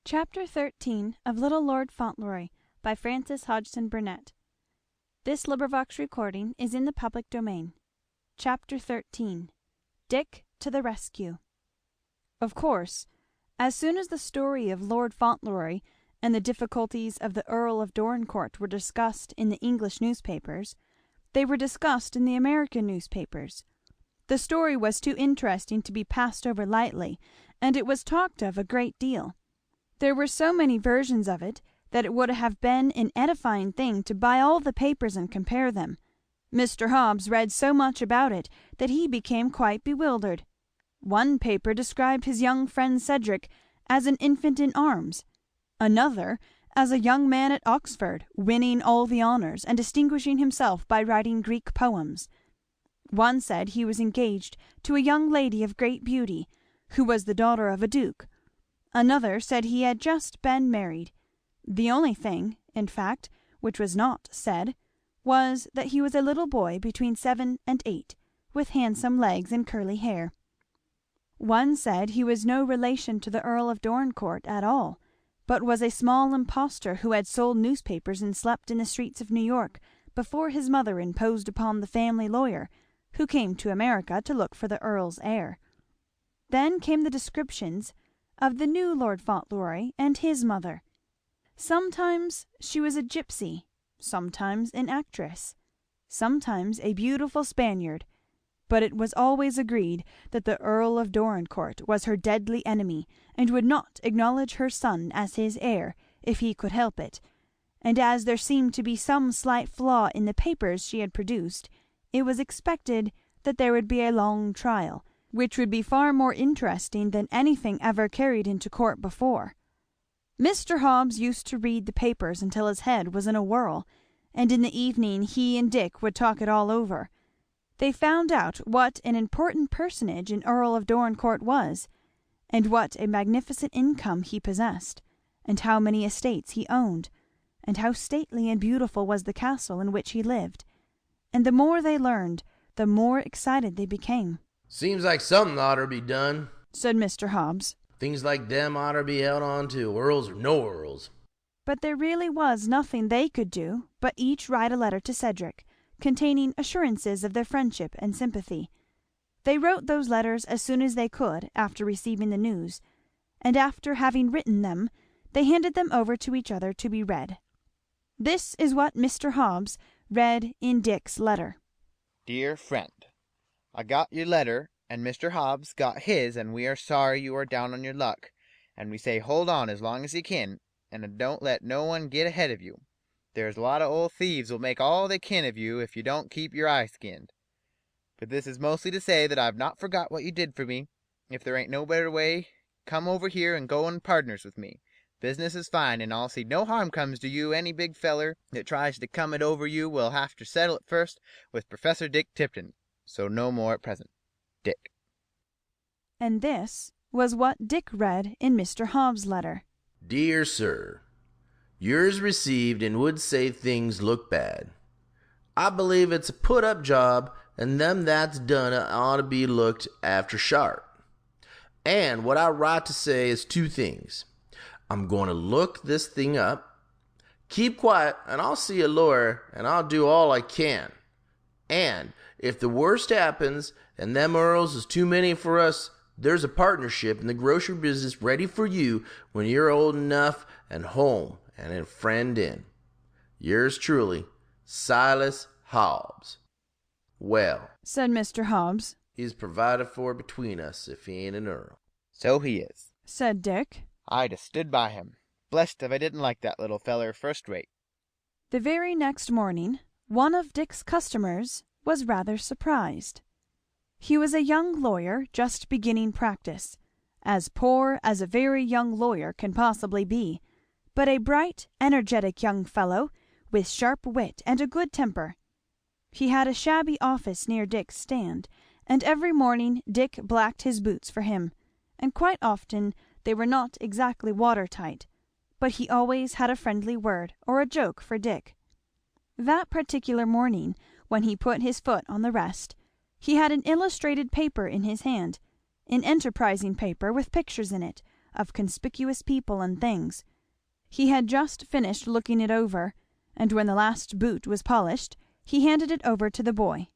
CHAPTER XIII. Of Little Lord Fauntleroy, by Frances Hodgson Burnett. Is in the public domain. CHAPTER XIII. Dick to the rescue. Of course, as soon as the story of Lord Fauntleroy and the difficulties of the Earl of Dorincourt were discussed in the English newspapers, they were discussed in the American newspapers. The story was too interesting to be passed over lightly, and it was talked of a great deal. There were so many versions of it that it would have been an edifying thing to buy all the papers and compare them. Mr. Hobbs read so much about it that he became quite bewildered. One paper described his young friend Cedric as an infant in arms, another as a young man at Oxford, winning all the honours and distinguishing himself by writing Greek poems. One said he was engaged to a young lady of great beauty, who was the daughter of a duke. Another said he had just been married. The only thing, in fact, which was not said, was that he was a little boy between 7 and 8, with handsome legs and curly hair. One said he was no relation to the Earl of Dorincourt at all, but was a small impostor who had sold newspapers and slept in the streets of New York before his mother imposed upon the family lawyer, who came to America to look for the Earl's heir. Then came the descriptions of the new Lord Fauntleroy and his mother. Sometimes she was a gypsy, sometimes an actress, sometimes a beautiful Spaniard, but it was always agreed that the Earl of Dorincourt was her deadly enemy and would not acknowledge her son as his heir if he could help it, and as there seemed to be some slight flaw in the papers she had produced, it was expected that there would be a long trial, which would be far more interesting than anything ever carried into court before. Mr. Hobbs used to read the papers until his head was in a whirl, and in the evening he and Dick would talk it all over. They found out what an important personage an Earl of Dorincourt was, and what a magnificent income he possessed, and how many estates he owned, and how stately and beautiful was the castle in which he lived. And the more they learned, the more excited they became. "Seems like something ought to be done," said Mr. Hobbs. "Things like them ought to be held on to, earls or no earls." But there really was nothing they could do but each write a letter to Cedric, containing assurances of their friendship and sympathy. They wrote those letters as soon as they could after receiving the news, and after having written them they handed them over to each other to be read. This is what Mr. Hobbs read in Dick's letter. Dear friend, I got your letter, and Mr. Hobbs got his, and we are sorry you are down on your luck, and we say hold on as long as you can, and don't let no one get ahead of you. There's a lot of old thieves will make all they can of you if you don't keep your eye skinned. But this is mostly to say that I've not forgot what you did for me. If there ain't no better way, come over here and go in partners with me. Business is fine, and I'll see no harm comes to you. Any big feller that tries to come it over you will have to settle it first with Professor Dick Tipton. So no more at present. Dick. And this was what Dick read in Mr. Hobbs' letter. Dear Sir, yours received and would say things look bad. I believe it's a put-up job, and them that's done it ought to be looked after sharp. And what I write to say is 2 things. I'm going to look this thing up. Keep quiet, and I'll see a lawyer, and I'll do all I can. And if the worst happens, and them earls is too many for us, there's a partnership in the grocery business ready for you when you're old enough and home and a friend in. Yours truly, Silas Hobbs. Well, said Mr. Hobbs, he's provided for between us if he ain't an earl. So he is, said Dick. I'd have stood by him. Blessed if I didn't like that little feller first rate. The very next morning one of Dick's customers was rather surprised. He was a young lawyer just beginning practice, as poor as a very young lawyer can possibly be, but a bright, energetic young fellow, with sharp wit and a good temper. He had a shabby office near Dick's stand, and every morning Dick blacked his boots for him, and quite often they were not exactly watertight, but he always had a friendly word or a joke for Dick. That particular morning, when he put his foot on the rest, he had an illustrated paper in his hand, an enterprising paper with pictures in it, of conspicuous people and things. He had just finished looking it over, and when the last boot was polished he handed it over to the boy.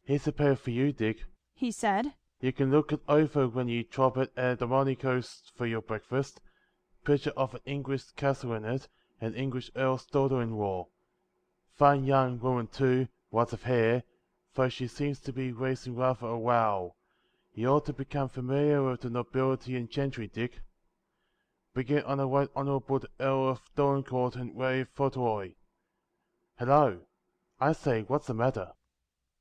"Here's a pair for you, Dick," he said. "You can look it over when you drop it at Delmonico's for your breakfast. Picture of an English castle in it, and English Earl's daughter-in-law. Fine young woman too, lots of hair, though she seems to be raising rather a row. You ought to become familiar with the nobility and gentry, Dick. Begin on the Right Honourable the Earl of Dorincourt and Ray Fauntleroy. Hello! I say, what's the matter?"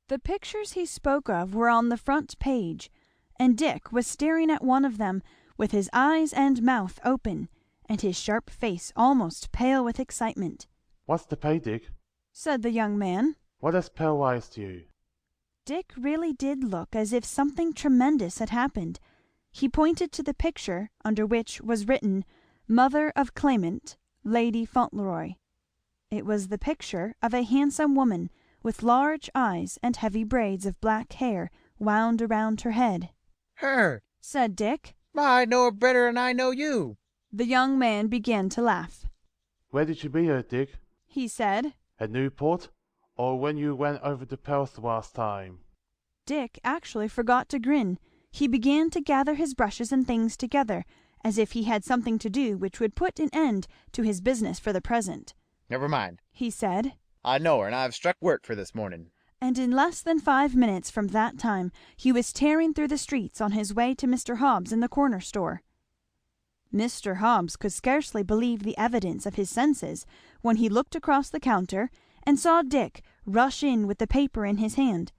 The pictures he spoke of were on the front page, and Dick was staring at one of them with his eyes and mouth open, and his sharp face almost pale with excitement. "What's the pay, Dick?" said the young man. "What has paralyzed you?" Dick really did look as if something tremendous had happened. He pointed to the picture under which was written, "Mother of Claimant, Lady Fauntleroy." It was the picture of a handsome woman with large eyes and heavy braids of black hair wound around her head. Her! said Dick. I know her better than I know you. The young man began to laugh. "Where did you meet her, Dick? He said. At Newport? Or when you went over to Paris the last time?" Dick actually forgot to grin. He began to gather his brushes and things together, as if he had something to do which would put an end to his business for the present. Never mind. He said. I know her, and I've struck work for this morning. And in less than 5 minutes from that time he was tearing through the streets on his way to Mr. Hobbs in the corner store. Mr. Hobbs could scarcely believe the evidence of his senses when he looked across the counter and saw Dick rush in with the paper in his hand.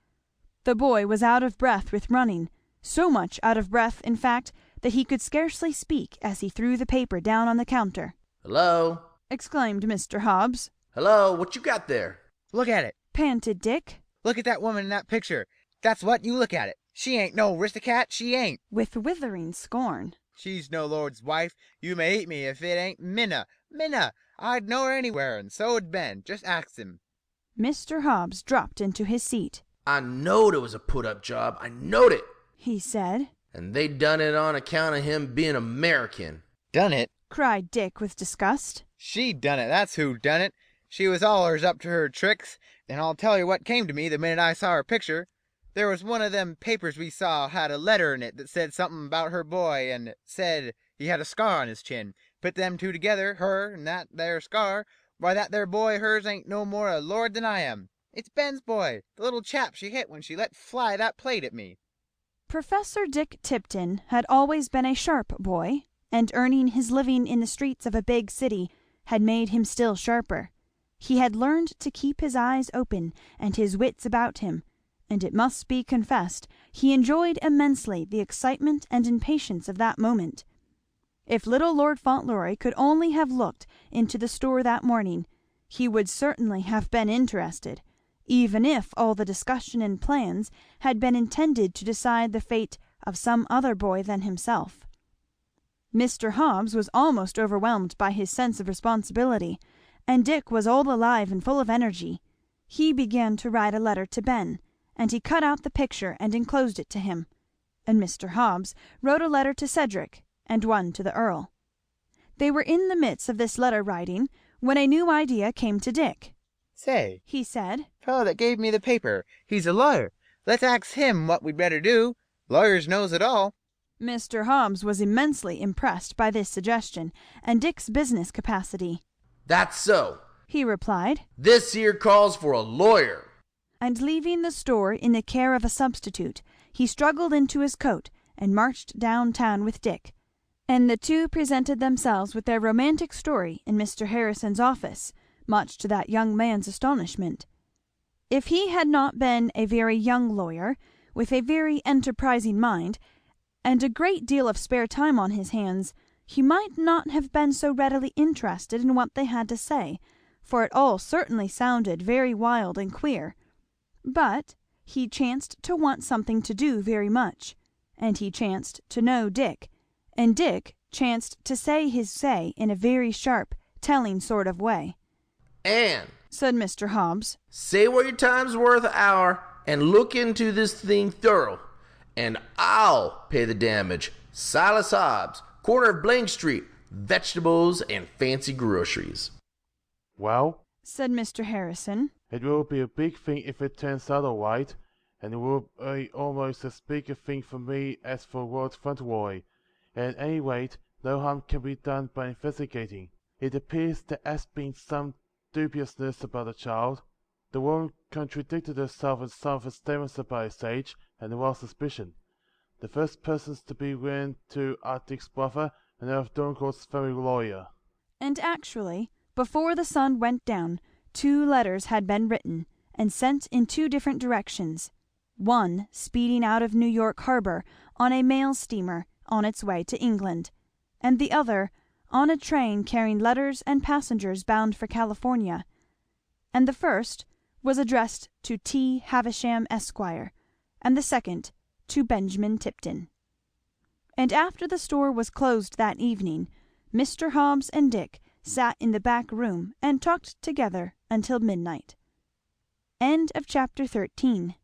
The boy was out of breath with running, so much out of breath, in fact, that he could scarcely speak as he threw the paper down on the counter. "Hello? Exclaimed Mr. Hobbs. Hello? What you got there?" Look at it. Panted Dick. Look at that woman in that picture. That's what you look at it. She ain't no aristocat, she ain't. With withering scorn. She's no lord's wife. You may eat me if it ain't Minna. Minna! I'd know her anywhere, and so'd Ben. Just ask him. Mr. Hobbs dropped into his seat. "I knowed it was a put-up job. I knowed it. He said. And they done it on account of him being American." Done it? Cried Dick with disgust. She done it, that's who done it. She was allers up to her tricks, and I'll tell you what came to me the minute I saw her picture. There was one of them papers we saw had a letter in it that said something about her boy, and it said he had a scar on his chin. Put them two together, her and that there scar, why that there boy hers ain't no more a lord than I am. It's Ben's boy, the little chap she hit when she let fly that plate at me. Professor Dick Tipton had always been a sharp boy, and earning his living in the streets of a big city had made him still sharper. He had learned to keep his eyes open and his wits about him, and it must be confessed he enjoyed immensely the excitement and impatience of that moment. If little Lord Fauntleroy could only have looked into the store that morning, he would certainly have been interested, even if all the discussion and plans had been intended to decide the fate of some other boy than himself. Mr. Hobbs was almost overwhelmed by his sense of responsibility, and Dick was all alive and full of energy. He began to write a letter to Ben, and he cut out the picture and enclosed it to him, and Mr. Hobbs wrote a letter to Cedric and one to the Earl. They were in the midst of this letter writing when a new idea came to Dick. Say, He said, fellow that gave me the paper, he's a lawyer. Let's ask him what we'd better do. Lawyers knows it all. Mr. Hobbs was immensely impressed by this suggestion and Dick's business capacity. "That's so. He replied, This here calls for a lawyer." and leaving the store in the care of a substitute, he struggled into his coat and marched downtown with Dick, and the two presented themselves with their romantic story in Mr. Harrison's office, much to that young man's astonishment. If he had not been a very young lawyer, with a very enterprising mind, and a great deal of spare time on his hands, he might not have been so readily interested in what they had to say, for it all certainly sounded very wild and queer. But he chanced to want something to do very much, and he chanced to know Dick, and Dick chanced to say his say in a very sharp, telling sort of way. "Ann," said Mr. Hobbs, "say what your time's worth an hour and look into this thing thorough, and I'll pay the damage. Silas Hobbs, corner of Blank Street, vegetables and fancy groceries. Well, said Mr. Harrison. it will be a big thing if it turns out all right, and it will be almost as big a thing for me as for Lord Fauntleroy. And at any rate, no harm can be done by investigating. It appears there has been some dubiousness about the child. The woman contradicted herself in some of her statements about his age, and there was suspicion. The first persons to be written to are Dick's brother and Earl of Dorincourt's family lawyer. And actually, before the sun went down, 2 letters had been written, and sent in 2 different directions, one speeding out of New York harbor on a mail steamer on its way to England, and the other on a train carrying letters and passengers bound for California. And the first was addressed to T. Havisham, Esquire, and the second to Benjamin Tipton. And after the store was closed that evening, Mr. Hobbs and Dick sat in the back room and talked together until midnight. End of chapter 13.